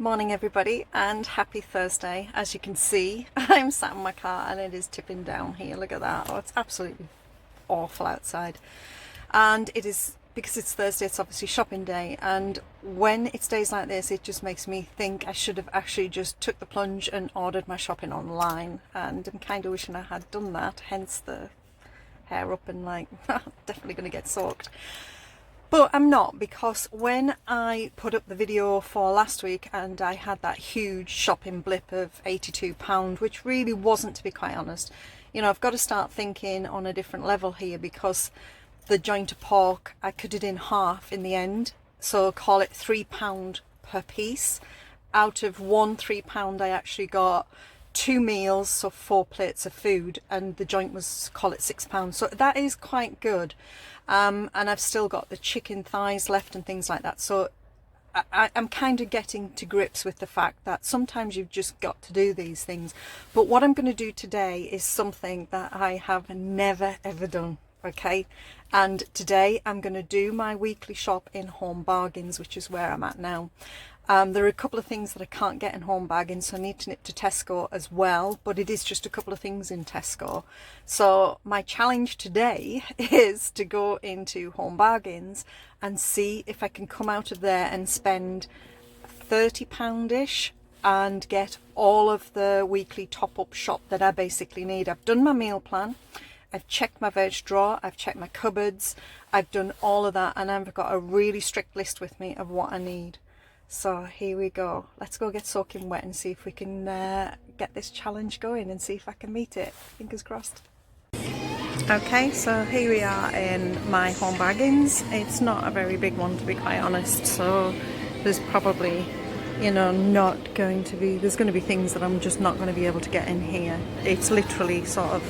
Morning everybody and happy Thursday. As you can see, I'm sat in my car and it is tipping down here. Look at that. Oh, it's absolutely awful outside. And it is, because it's Thursday, it's obviously shopping day, and when it's days like this it just makes me think I should have actually just took the plunge and ordered my shopping online, and I'm kind of wishing I had done that, hence the hair up and like definitely going to get soaked. But I'm not, because when I put up the video for last week and I had that huge shopping blip of £82, which really wasn't, to be quite honest, you know, I've got to start thinking on a different level here, because the joint of pork, I cut it in half in the end, so call it £3 per piece. Out of one £3 I actually got 2 meals, so 4 plates of food, and the joint was, call it £6, so that is quite good. And I've still got the chicken thighs left and things like that, so I'm kind of getting to grips with the fact that sometimes you've just got to do these things. But what I'm going to do today is something that I have never ever done, okay? And today I'm going to do my weekly shop in Homebargains, which is where I'm at now. There are a couple of things that I can't get in Homebargains, so I need to nip to Tesco as well, but it is just a couple of things in Tesco. So my challenge today is to go into Homebargains and see if I can come out of there and spend £30-ish and get all of the weekly top-up shop that I basically need. I've done my meal plan, I've checked my veg drawer, I've checked my cupboards, I've done all of that, and I've got a really strict list with me of what I need. So here we go. Let's go get soaking wet and see if we can get this challenge going and see if I can meet it. Fingers crossed. Okay, so here we are in my Homebargains. It's not a very big one, to be quite honest, so there's probably, you know, not going to be, there's going to be things that I'm just not going to be able to get in here. It's literally sort of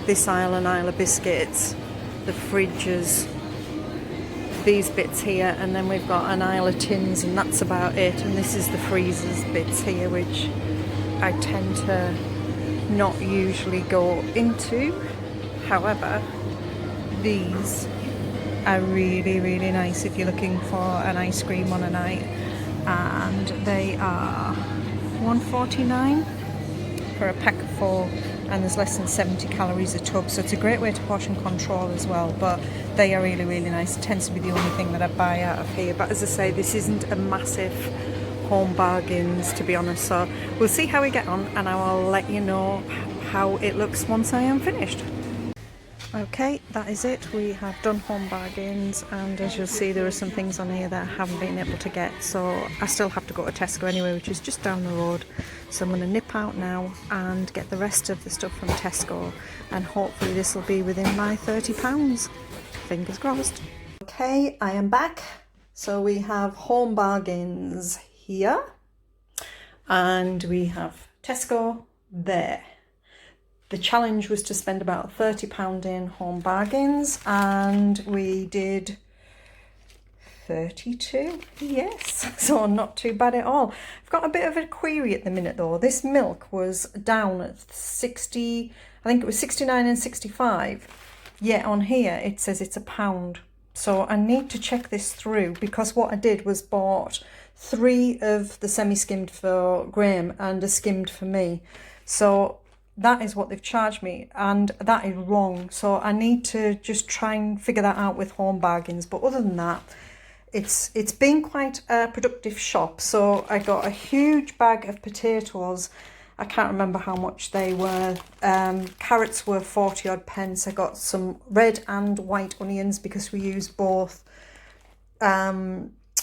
this aisle and aisle of biscuits, the fridges, these bits here, and then we've got an aisle of tins, and that's about it. And this is the freezers bits here, which I tend to not usually go into. However, these are really, really nice if you're looking for an ice cream on a night, and they are $1.49 for a pack of 4, and there's less than 70 calories a tub, so it's a great way to portion control as well. But they are really, really nice. It tends to be the only thing that I buy out of here, but as I say, this isn't a massive Homebargains, to be honest, so we'll see how we get on, and I will let you know how it looks once I am finished. Okay, that is it. We have done Homebargains, and as you'll see, there are some things on here that I haven't been able to get, so I still have to go to Tesco anyway, which is just down the road. So I'm going to nip out now and get the rest of the stuff from Tesco, and hopefully this will be within my £30. Fingers crossed. Okay, I am back. So we have Homebargains here, and we have Tesco there. The challenge was to spend about £30 in Homebargains, and we did 32, yes, so not too bad at all. I've got a bit of a query at the minute though. This milk was down at 60, I think it was 69 and 65, yet on here it says it's £1. So I need to check this through, because what I did was bought 3 of the semi-skimmed for Graham and a skimmed for me. So that is what they've charged me, and that is wrong. So I need to just try and figure that out with Homebargains. But other than that, it's been quite a productive shop. So I got a huge bag of potatoes. I can't remember how much they were. Carrots were 40 odd pence. I got some red and white onions because we use both.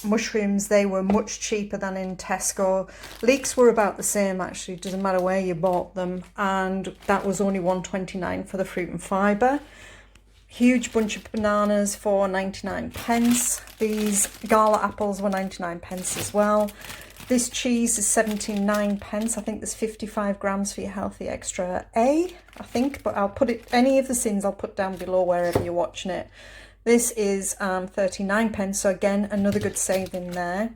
Mushrooms, they were much cheaper than in Tesco. Leeks were about the same, actually, doesn't matter where you bought them, and that was only $1.29 for the fruit and fibre. Huge bunch of bananas for 99 pence. These gala apples were 99 pence as well. This cheese is 79 pence. I think there's 55 grams for your healthy extra A, I think, but I'll put it, any of the sins I'll put down below wherever you're watching it. This is 39 pence, so again, another good saving there.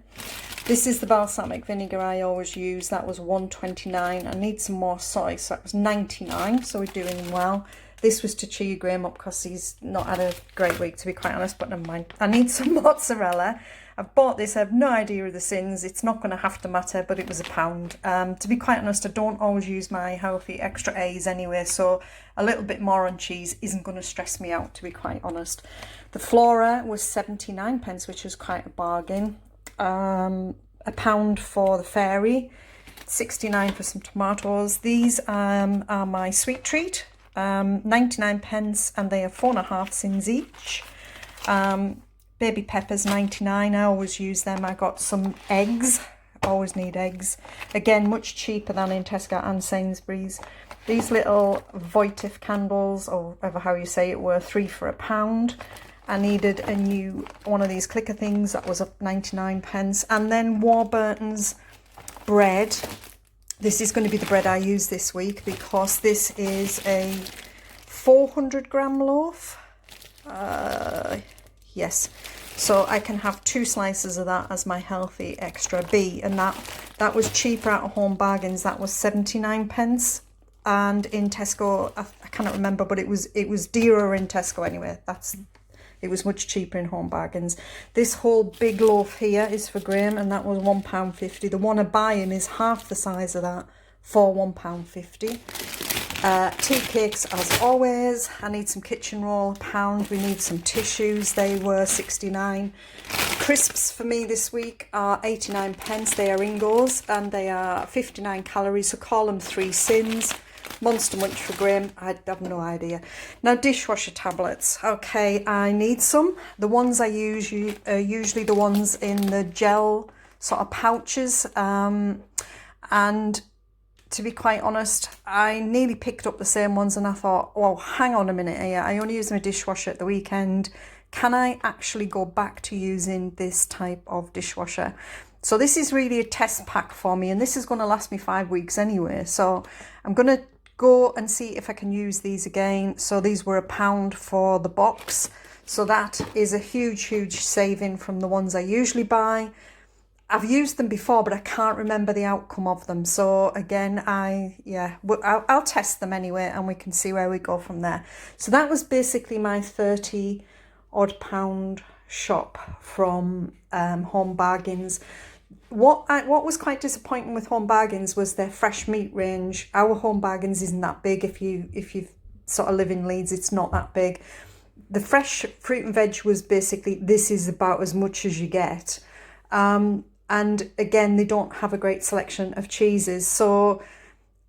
This is the balsamic vinegar I always use. That was $1.29. I need some more soy, so that was 99, so we're doing well. This was to cheer your Graham up because he's not had a great week, to be quite honest, but never mind. I need some mozzarella. I've bought this, I have no idea of the sins. It's not going to have to matter, but it was £1. To be quite honest, I don't always use my healthy extra A's anyway, so a little bit more on cheese isn't going to stress me out, to be quite honest. The Flora was 79p, which was quite a bargain. £1 for the Fairy, 69 for some tomatoes. These are my sweet treat, 99p, and they are 4.5 cents each. Baby peppers, 99. I always use them. I got some eggs. Always need eggs. Again, much cheaper than in Tesco and Sainsbury's. These little votive candles, or whatever how you say it, were 3 for £1. I needed a new one of these clicker things that was up 99p. And then Warburton's bread. This is going to be the bread I use this week because this is a 400-gram loaf. Yes, so I can have 2 slices of that as my healthy extra B, and that was cheaper at Homebargains. That was 79p, and in Tesco I cannot remember, but it was dearer in Tesco anyway. It was much cheaper in Homebargains. This whole big loaf here is for Graham, and that was £1.50. The one I buy him is half the size of that for £1.50. Tea cakes as always. I need some kitchen roll, £1. We need some tissues. They were 69. Crisps for me this week are 89p. They are Ingos and they are 59 calories, so call them 3 sins. Monster Munch for Graham, I have no idea. Now, dishwasher tablets. Okay, I need some. The ones I use are usually the ones in the gel sort of pouches. And to be quite honest, I nearly picked up the same ones and I thought, well, hang on a minute here. I only use my dishwasher at the weekend. Can I actually go back to using this type of dishwasher? So this is really a test pack for me, and this is going to last me 5 weeks anyway. So I'm going to go and see if I can use these again. So these were £1 for the box. So that is a huge saving from the ones I usually buy. I've used them before, but I can't remember the outcome of them. So again, I'll test them anyway, and we can see where we go from there. So that was basically my 30 odd pound shop from Homebargains. What was quite disappointing with Homebargains was their fresh meat range. Our Homebargains isn't that big. If you sort of live in Leeds, it's not that big. The fresh fruit and veg was basically, this is about as much as you get. And again, they don't have a great selection of cheeses. So,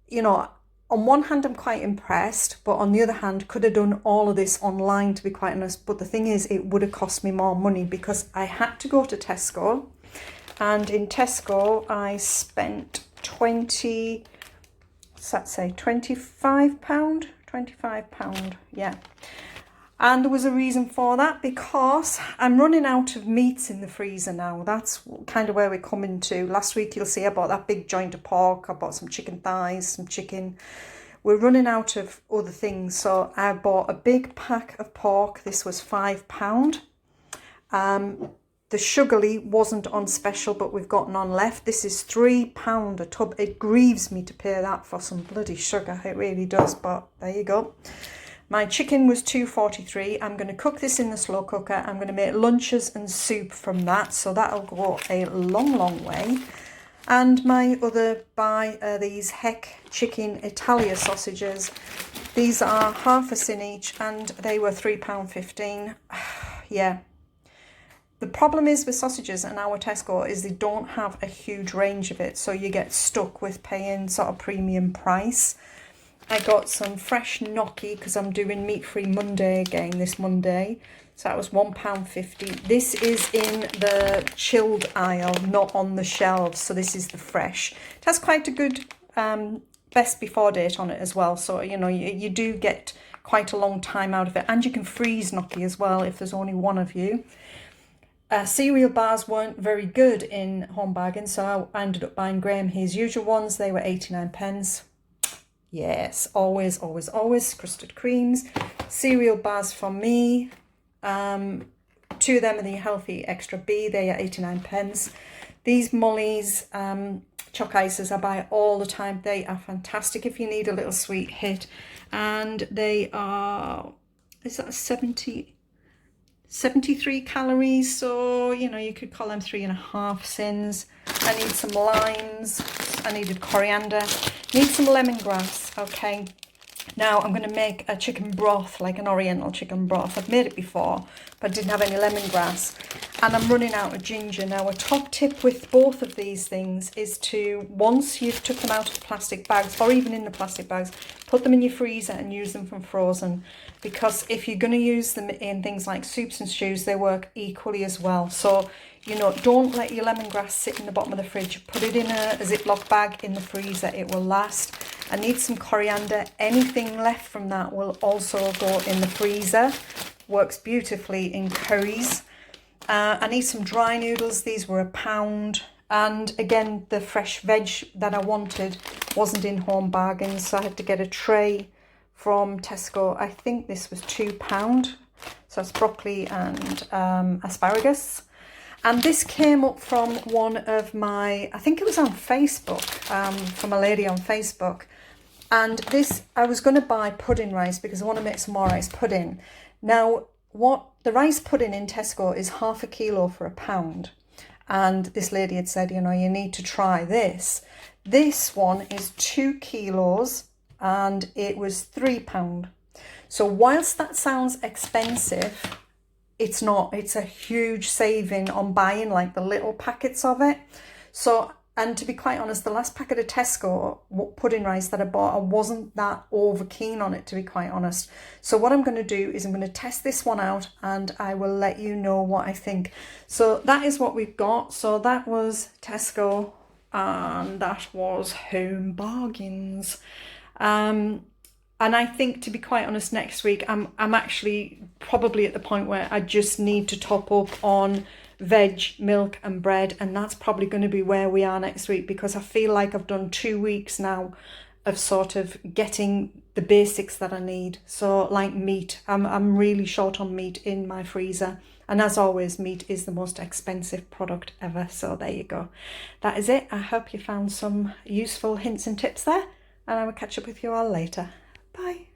you know, on one hand, I'm quite impressed, but on the other hand, could have done all of this online, to be quite honest. But the thing is, it would have cost me more money because I had to go to Tesco. And in Tesco, I spent £25? £25, yeah. And there was a reason for that, because I'm running out of meats in the freezer now. That's kind of where we're coming to. Last week, you'll see I bought that big joint of pork. I bought some chicken thighs, some chicken. We're running out of other things. So I bought a big pack of pork. This was £5. The Sugarly wasn't on special, but we've got none left. This is £3 a tub. It grieves me to pay that for some bloody sugar. It really does, but there you go. My chicken was £2.43. I'm going to cook this in the slow cooker. I'm going to make lunches and soup from that. So that'll go a long way. And my other buy are these Heck Chicken Italia sausages. These are half a sin each and they were £3.15. Yeah. The problem is with sausages in our Tesco is they don't have a huge range of it. So you get stuck with paying sort of premium price. I got some fresh gnocchi because I'm doing meat-free Monday again this Monday. So that was £1.50. This is in the chilled aisle, not on the shelves. So this is the fresh. It has quite a good best before date on it as well. So, you know, you do get quite a long time out of it. And you can freeze gnocchi as well if there's only one of you. Cereal bars weren't very good in Homebargains. So I ended up buying Graham his usual ones. They were 89p. Yes, always crusted creams. Cereal bars for me. 2 of them are the healthy extra B. They are 89p. These Molly's choc ices I buy all the time. They are fantastic if you need a little sweet hit. And they are, is that 73 calories, so you know, you could call them 3.5 sins. I need some limes, I needed coriander, need some lemongrass. Okay, now I'm going to make a chicken broth, like an oriental chicken broth. I've made it before, but didn't have any lemongrass, and I'm running out of ginger. Now, a top tip with both of these things is to, once you've took them out of the plastic bags, or even in the plastic bags, put them in your freezer and use them from frozen, because if you're going to use them in things like soups and stews, they work equally as well. So, you know, don't let your lemongrass sit in the bottom of the fridge. Put it in a Ziploc bag in the freezer. It will last. I need some coriander. Anything left from that will also go in the freezer. Works beautifully in curries. I need some dry noodles. These were £1. And again, the fresh veg that I wanted wasn't in Homebargains, so I had to get a tray from Tesco. I think this was £2. So it's broccoli and asparagus. And this came up from one of my, I think it was on Facebook, from a lady on Facebook. And this, I was going to buy pudding rice because I want to make some more rice pudding. Now, what the rice pudding in Tesco is ½ kilo for £1. And this lady had said, you know, you need to try this. This one is 2 kilos and it was £3. So whilst that sounds expensive, it's not. It's a huge saving on buying like the little packets of it. So, and to be quite honest, the last packet of Tesco pudding rice that I bought, I wasn't that over keen on it, to be quite honest. So what I'm going to do is I'm going to test this one out and I will let you know what I think. So that is what we've got. So that was Tesco and that was Homebargains. And I think, to be quite honest, next week I'm actually probably at the point where I just need to top up on veg, milk and bread, and that's probably going to be where we are next week, because I feel like I've done 2 weeks now of sort of getting the basics that I need. So like meat, I'm really short on meat in my freezer, and as always, meat is the most expensive product ever. So there you go. That is it. I hope you found some useful hints and tips there, and I will catch up with you all later. Bye.